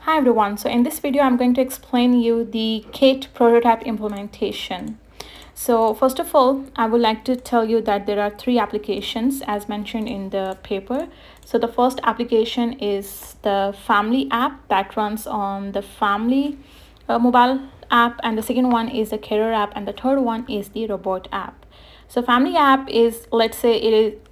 Hi everyone, so in this video I'm going to explain you the Kate prototype implementation. So first of all, I would like to tell you that there are three applications as mentioned in the paper. So the first application is the family app that runs on the family mobile app, and the second one is the career app, and the third one is the robot app. So family app is, let's say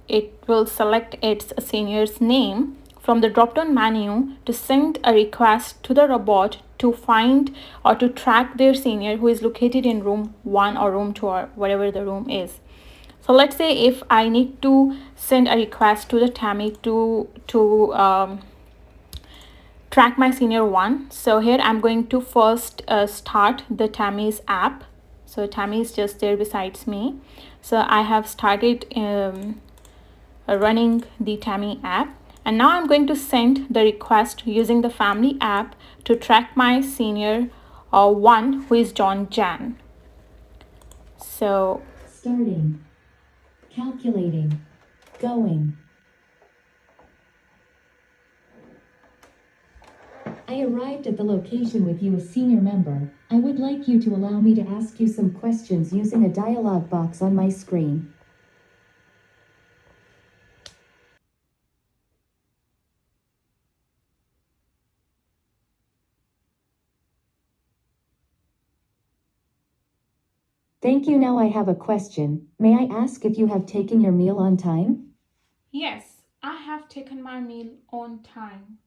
it will select its senior's name from the drop-down menu to send a request to the robot to find or to track their senior who is located in room 1 or room 2 or whatever the room is. So let's say if I need to send a request to the Tammy to track my senior 1. So here I'm going to first start the Tammy's app. So Tammy is just there besides me. So I have started running the Tammy app, and now I'm going to send the request using the family app to track my senior 1 who is John Jan. So starting, calculating, going. I arrived at the location with you, a senior member. I would like you to allow me to ask you some questions using a dialog box on my screen. Thank you. Now I have a question. May I ask if you have taken your meal on time? yes, I have taken my meal on time.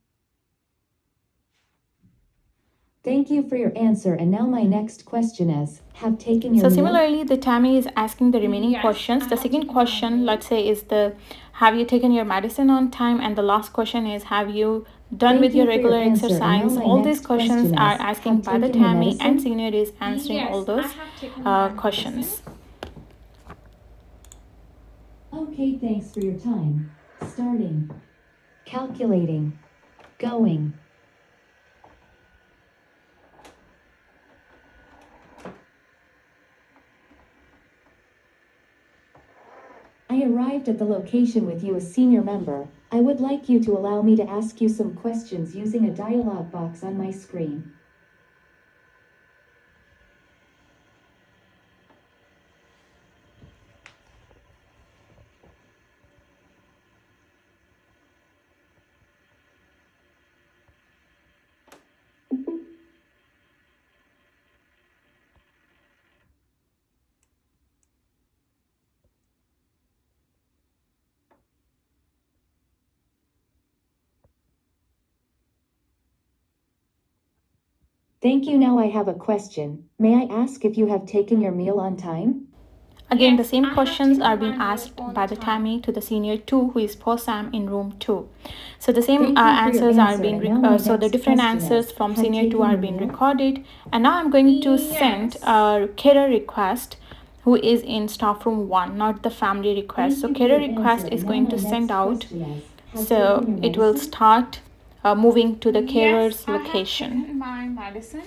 Thank you for your answer. And now my next question is, have taken your So meal? similarly, the Tammy is asking the remaining Yes, questions. I The have second taken my question, meal. let's say, is the have you taken your medicine on time, and the last question is have you done Thank with your you for your regular answer. And now exercise. my All these next questions question are is, asking have by the taken your Tammy, and medicine? senior is answering all Yes, I those have taken my questions. medicine. Okay, thanks for your time. Starting, calculating, going. I arrived at the location with you, a senior member. I would like you to allow me to ask you some questions using a dialog box on my screen. Thank you. Now I have a question. May I ask if you have taken your meal on time? Again, the Yes, same I have questions are taken being my meal asked on by the time. Tammy to the senior 2 who is Posam in room 2. So the same Thank you for your answers are answer. being And now my so the next different question answers is, from have senior 2 taken are your being meal? recorded, and now I'm going to send Yes. a carer request who is in staff room 1, not the family request. Thank So you for carer your request answer. is And now going my to send next out, question is, have so taken your it will medicine? start moving to the Yes, carer's I have location. taken my medicine.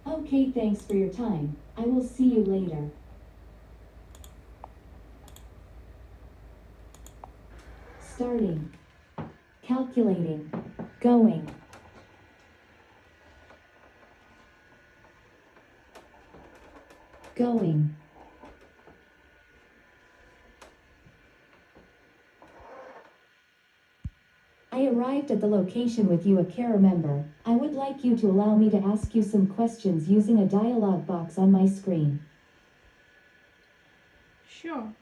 Okay, thanks for your time. I will see you later. Starting, calculating, going. Going. I arrived at the location with you, a carer member. I would like you to allow me to ask you some questions using a dialog box on my screen. Sure.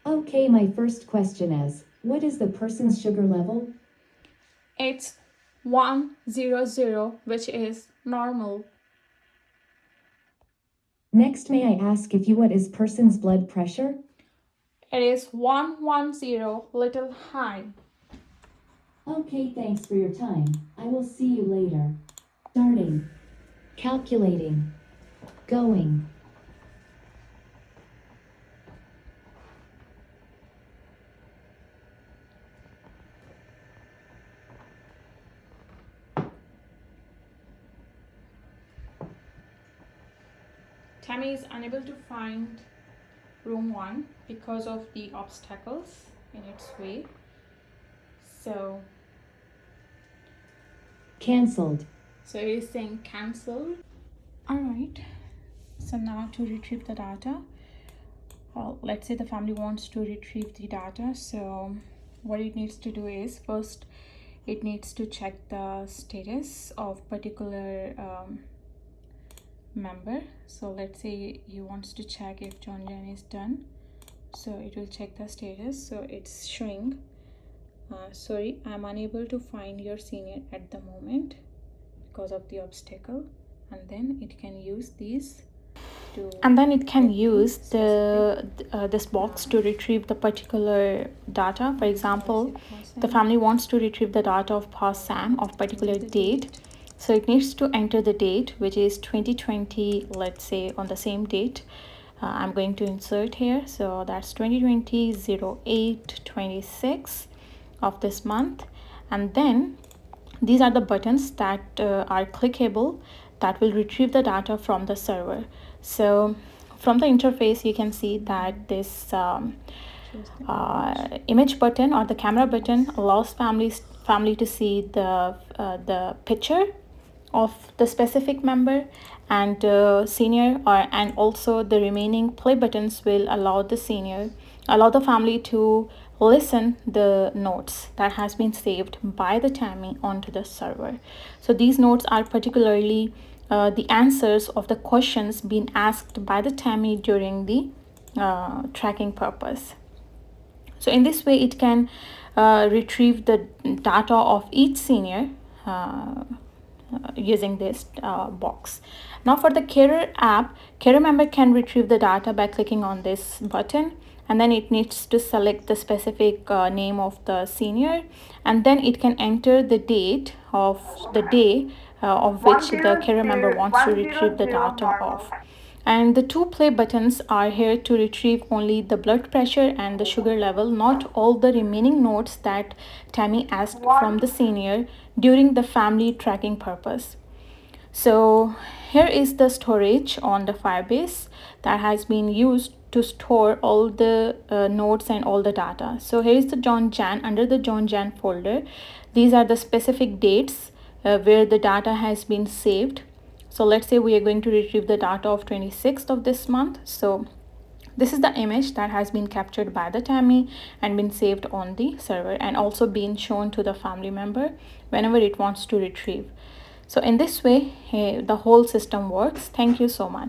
Okay, my first question is, what is the person's sugar level? It's 100, which is normal. Next, may I ask if you what is person's blood pressure? It is 110, little high. Okay, thanks for your time. I will see you later. Starting, calculating, going. Tammy is unable to find room 1 because of the obstacles. in its way. So Cancelled. it is saying cancelled. All right, so now to retrieve the data, let's say the family wants to retrieve the data. So what it needs to do is, first it needs to check the status of particular member. So let's say he wants to check if John Jan is done, so it will check the status. So it's showing sorry, I'm unable to find your senior at the moment because of the obstacle. And then it can use these to, and then it can use this box to retrieve the particular data. For example, the family wants to retrieve the data of past Sam of particular date. So it needs to enter the date, which is 2020, let's say on the same date. I'm going to insert here. So that's 2020 08 26 of this month. And then these are the buttons that are clickable that will retrieve the data from the server. So from the interface, you can see that this image button or the camera button allows family to see the picture of the specific member, and senior and also the remaining play buttons will allow the family to listen the notes that has been saved by the Tammy onto the server. So these notes are particularly the answers of the questions being asked by the Tammy during the tracking purpose. So in this way, it can retrieve the data of each senior using this box. Now for the carer app, carer member can retrieve the data by clicking on this button, and then it needs to select the specific name of the senior, and then it can enter the date of the day of which the carer member wants to retrieve the data of. And the two play buttons are here to retrieve only the blood pressure and the sugar level, not all the remaining notes that Tammy asked from the senior during the family tracking purpose. So here is the storage on the Firebase that has been used to store all the notes and all the data. So here is the John Jan. Under the John Jan folder, these are the specific dates where the data has been saved. So let's say we are going to retrieve the data of 26th of this month. So this is the image that has been captured by the Tammy and been saved on the server, and also been shown to the family member whenever it wants to retrieve. So in this way, the whole system works. Thank you so much.